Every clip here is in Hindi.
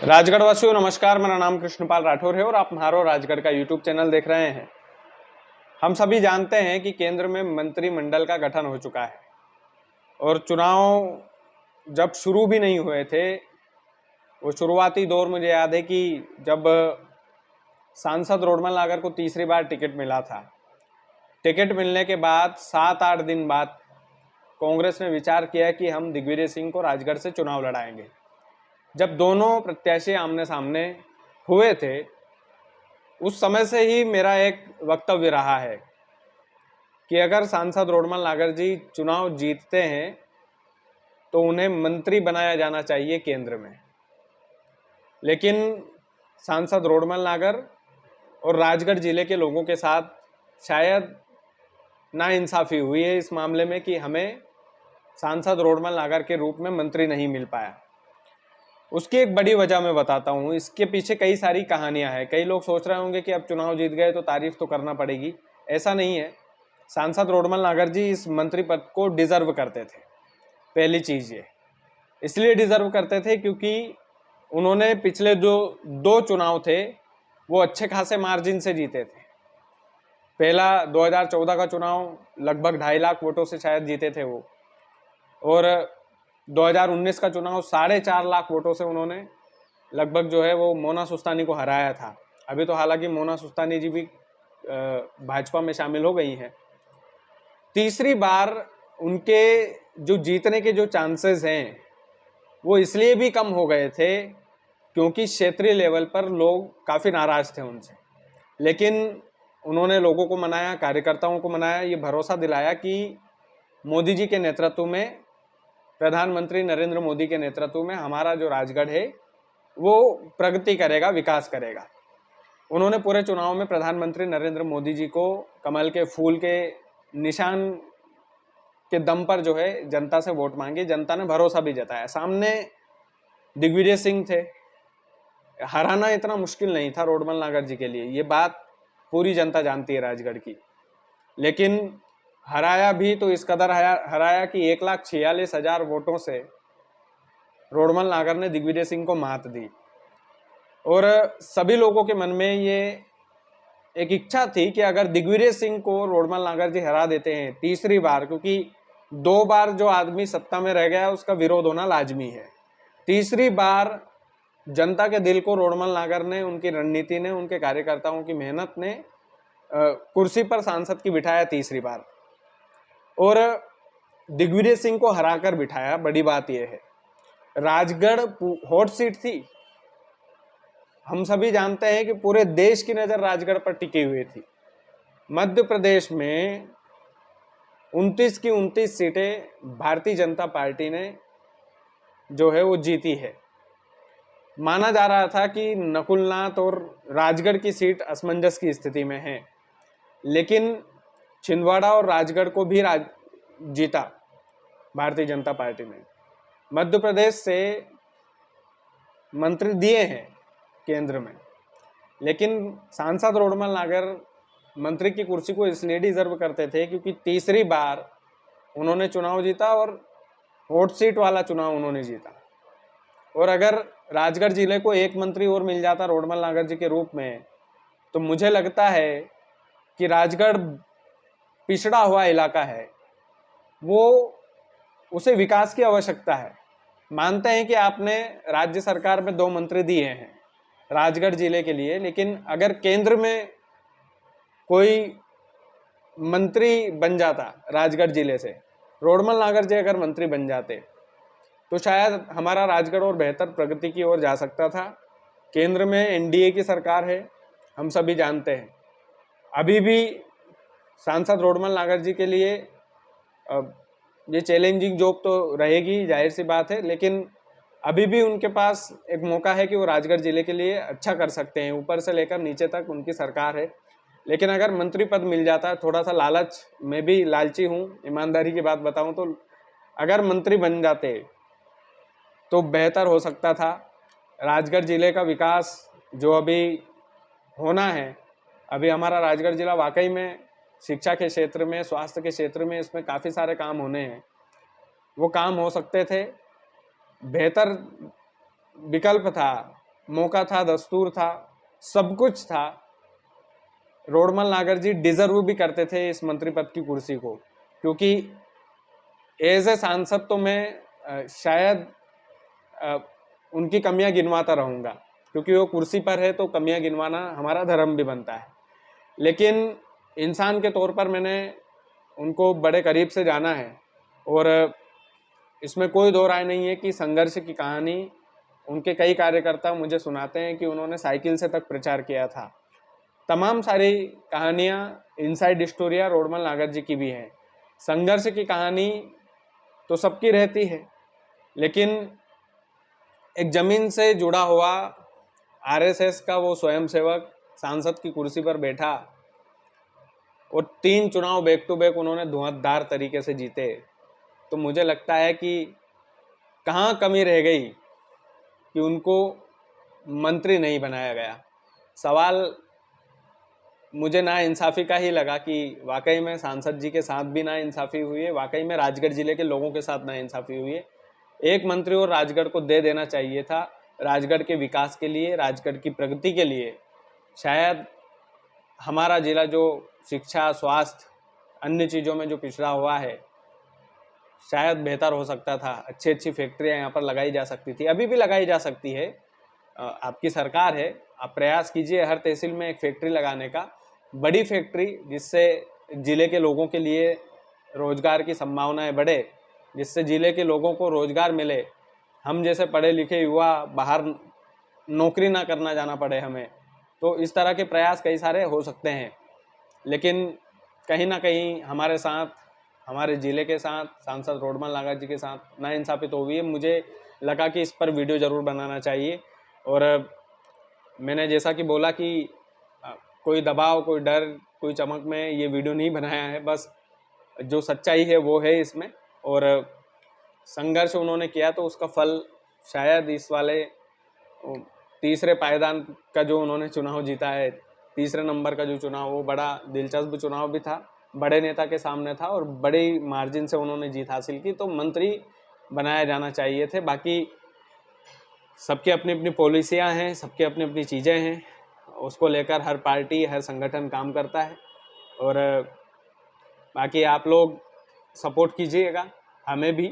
राजगढ़ वासियों नमस्कार। मेरा नाम कृष्णपाल राठौर है और आप म्हारो राजगढ़ का यूट्यूब चैनल देख रहे हैं। हम सभी जानते हैं कि केंद्र में मंत्रिमंडल का गठन हो चुका है और चुनाव जब शुरू भी नहीं हुए थे, वो शुरुआती दौर मुझे याद है कि जब सांसद रोडमल नागर को तीसरी बार टिकट मिला था, टिकट मिलने के बाद 7-8 दिन बाद कांग्रेस ने विचार किया कि हम दिग्विजय सिंह को राजगढ़ से चुनाव लड़ाएंगे। जब दोनों प्रत्याशी आमने सामने हुए थे, उस समय से ही मेरा एक वक्तव्य रहा है कि अगर सांसद रोडमल नागर जी चुनाव जीतते हैं तो उन्हें मंत्री बनाया जाना चाहिए केंद्र में। लेकिन सांसद रोडमल नागर और राजगढ़ जिले के लोगों के साथ शायद नाइंसाफ़ी हुई है इस मामले में कि हमें सांसद रोडमल नागर के रूप में मंत्री नहीं मिल पाया। उसकी एक बड़ी वजह मैं बताता हूँ। इसके पीछे कई सारी कहानियाँ हैं। कई लोग सोच रहे होंगे कि अब चुनाव जीत गए तो तारीफ तो करना पड़ेगी। ऐसा नहीं है। सांसद रोडमल नागर जी इस मंत्री पद को डिज़र्व करते थे। पहली चीज़ ये इसलिए डिज़र्व करते थे क्योंकि उन्होंने पिछले जो 2 चुनाव थे वो अच्छे खासे मार्जिन से जीते थे। पहला 2014 का चुनाव लगभग 2.5 लाख वोटों से शायद जीते थे वो, और 2019 का चुनाव 4.5 लाख वोटों से उन्होंने लगभग जो है वो मोना सुस्तानी को हराया था। अभी तो हालांकि मोना सुस्तानी जी भी भाजपा में शामिल हो गई हैं। तीसरी बार उनके जो जीतने के जो चांसेस हैं वो इसलिए भी कम हो गए थे क्योंकि क्षेत्रीय लेवल पर लोग काफ़ी नाराज़ थे उनसे। लेकिन उन्होंने लोगों को मनाया, कार्यकर्ताओं को मनाया, ये भरोसा दिलाया कि मोदी जी के नेतृत्व में, प्रधानमंत्री नरेंद्र मोदी के नेतृत्व में हमारा जो राजगढ़ है वो प्रगति करेगा, विकास करेगा। उन्होंने पूरे चुनाव में प्रधानमंत्री नरेंद्र मोदी जी को कमल के फूल के निशान के दम पर जो है जनता से वोट मांगे। जनता ने भरोसा भी जताया। सामने दिग्विजय सिंह थे। हराना इतना मुश्किल नहीं था रोडमल नागर जी के लिए, ये बात पूरी जनता जानती है राजगढ़ की। लेकिन हराया भी तो इस कदर हराया कि 1,46,000 वोटों से रोडमल नागर ने दिग्विजय सिंह को मात दी। और सभी लोगों के मन में ये एक इच्छा थी कि अगर दिग्विजय सिंह को रोडमल नागर जी हरा देते हैं तीसरी बार, क्योंकि 2 बार जो आदमी सत्ता में रह गया उसका विरोध होना लाजमी है, तीसरी बार जनता के दिल को रोडमल नागर ने, उनकी रणनीति ने, उनके कार्यकर्ताओं की मेहनत ने कुर्सी पर सांसद की बिठाया तीसरी बार, और दिग्विजय सिंह को हराकर बिठाया। बड़ी बात यह है, राजगढ़ हॉट सीट थी। हम सभी जानते हैं कि पूरे देश की नज़र राजगढ़ पर टिकी हुई थी। मध्य प्रदेश में 29 की 29 सीटें भारतीय जनता पार्टी ने जो है वो जीती है। माना जा रहा था कि नकुलनाथ और राजगढ़ की सीट असमंजस की स्थिति में है, लेकिन छिंदवाड़ा और राजगढ़ को भी जीता भारतीय जनता पार्टी ने। मध्य प्रदेश से मंत्री दिए हैं केंद्र में, लेकिन सांसद रोडमल नागर मंत्री की कुर्सी को इसलिए डिजर्व करते थे क्योंकि तीसरी बार उन्होंने चुनाव जीता और हॉट सीट वाला चुनाव उन्होंने जीता। और अगर राजगढ़ जिले को एक मंत्री और मिल जाता रोडमल नागर जी के रूप में, तो मुझे लगता है कि राजगढ़ पिछड़ा हुआ इलाका है, वो उसे विकास की आवश्यकता है। मानते हैं कि आपने राज्य सरकार में 2 मंत्री दिए हैं राजगढ़ जिले के लिए, लेकिन अगर केंद्र में कोई मंत्री बन जाता राजगढ़ जिले से, रोडमल नागर जी अगर मंत्री बन जाते, तो शायद हमारा राजगढ़ और बेहतर प्रगति की ओर जा सकता था। केंद्र में एनडीए की सरकार है, हम सभी जानते हैं। अभी भी सांसद रोडमल नागर जी के लिए ये चैलेंजिंग जॉब तो रहेगी, जाहिर सी बात है, लेकिन अभी भी उनके पास एक मौका है कि वो राजगढ़ जिले के लिए अच्छा कर सकते हैं। ऊपर से लेकर नीचे तक उनकी सरकार है। लेकिन अगर मंत्री पद मिल जाता, थोड़ा सा लालच, मैं भी लालची हूँ, ईमानदारी की बात बताऊँ तो अगर मंत्री बन जाते तो बेहतर हो सकता था। राजगढ़ जिले का विकास जो अभी होना है, अभी हमारा राजगढ़ जिला वाकई में शिक्षा के क्षेत्र में, स्वास्थ्य के क्षेत्र में, इसमें काफ़ी सारे काम होने हैं। वो काम हो सकते थे। बेहतर विकल्प था मौका था, दस्तूर था, सब कुछ था। रोडमल नागर जी डिजर्व भी करते थे इस मंत्री पद की कुर्सी को, क्योंकि एज ए सांसद तो मैं शायद उनकी कमियां गिनवाता रहूंगा, क्योंकि वो कुर्सी पर है तो कमियां गिनवाना हमारा धर्म भी बनता है। लेकिन इंसान के तौर पर मैंने उनको बड़े करीब से जाना है, और इसमें कोई दो राय नहीं है कि संघर्ष की कहानी उनके कई कार्यकर्ता मुझे सुनाते हैं कि उन्होंने साइकिल से तक प्रचार किया था। तमाम सारी कहानियाँ, इनसाइड स्टोरियाँ रोडमल नागर जी की भी हैं। संघर्ष की कहानी तो सबकी रहती है, लेकिन एक जमीन से जुड़ा हुआ आरएसएस का वो स्वयंसेवक सांसद की कुर्सी पर बैठा और 3 चुनाव बैक टू बैक उन्होंने धुआंधार तरीके से जीते, तो मुझे लगता है कि कहाँ कमी रह गई कि उनको मंत्री नहीं बनाया गया। सवाल मुझे नाइंसाफ़ी का ही लगा कि वाकई में सांसद जी के साथ भी नाइंसाफ़ी हुई है, वाकई में राजगढ़ ज़िले के लोगों के साथ नाइंसाफ़ी हुई है। एक मंत्री और राजगढ़ को दे देना चाहिए था, राजगढ़ के विकास के लिए, राजगढ़ की प्रगति के लिए। शायद हमारा ज़िला जो शिक्षा, स्वास्थ्य, अन्य चीज़ों में जो पिछड़ा हुआ है, शायद बेहतर हो सकता था। अच्छी अच्छी फैक्ट्रियाँ यहाँ पर लगाई जा सकती थी, अभी भी लगाई जा सकती है। आपकी सरकार है, आप प्रयास कीजिए हर तहसील में एक फैक्ट्री लगाने का, बड़ी फैक्ट्री, जिससे ज़िले के लोगों के लिए रोज़गार की संभावनाएं बढ़े, जिससे ज़िले के लोगों को रोज़गार मिले, हम जैसे पढ़े लिखे युवा बाहर नौकरी ना करना जाना पड़े हमें। तो इस तरह के प्रयास कई सारे हो सकते हैं, लेकिन कहीं ना कहीं हमारे साथ, हमारे ज़िले के साथ, सांसद रोडमल नागर जी के साथ नाइंसाफ़ी तो हुई है। मुझे लगा कि इस पर वीडियो ज़रूर बनाना चाहिए, और मैंने जैसा कि बोला कि कोई दबाव, कोई डर, कोई चमक में ये वीडियो नहीं बनाया है, बस जो सच्चाई है वो है इसमें। और संघर्ष उन्होंने किया तो उसका फल शायद इस वाले तीसरे पायदान का जो उन्होंने चुनाव जीता है, तीसरे नंबर का जो चुनाव, वो बड़ा दिलचस्प चुनाव भी था, बड़े नेता के सामने था और बड़ी मार्जिन से उन्होंने जीत हासिल की, तो मंत्री बनाया जाना चाहिए थे। बाकी सबकी अपनी अपनी पॉलिसियाँ हैं, सबकी अपनी अपनी चीज़ें हैं, उसको लेकर हर पार्टी, हर संगठन काम करता है। और बाकी आप लोग सपोर्ट कीजिएगा हमें भी,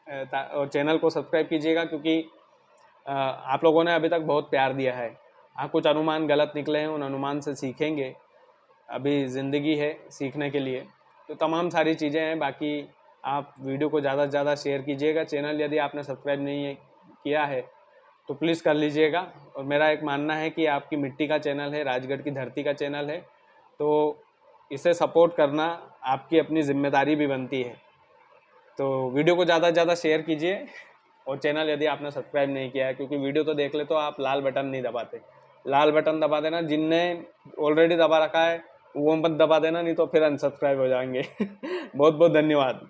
और चैनल को सब्सक्राइब कीजिएगा, क्योंकि आप लोगों ने अभी तक बहुत प्यार दिया है। कुछ अनुमान गलत निकले हैं, उन अनुमान से सीखेंगे, अभी ज़िंदगी है सीखने के लिए, तो तमाम सारी चीज़ें हैं। बाकी आप वीडियो को ज़्यादा से ज़्यादा शेयर कीजिएगा। चैनल यदि आपने सब्सक्राइब नहीं किया है तो प्लीज़ कर लीजिएगा। और मेरा एक मानना है कि आपकी मिट्टी का चैनल है, राजगढ़ की धरती का चैनल है, तो इसे सपोर्ट करना आपकी अपनी जिम्मेदारी भी बनती है। तो वीडियो को ज़्यादा से ज़्यादा शेयर कीजिए, और चैनल यदि आपने सब्सक्राइब नहीं किया है, क्योंकि वीडियो तो देख ले तो आप लाल बटन नहीं दबाते, लाल बटन दबा देना, जिनने ऑलरेडी दबा रखा है वो मत दबा देना, नहीं तो फिर अनसब्सक्राइब हो जाएंगे। बहुत बहुत धन्यवाद।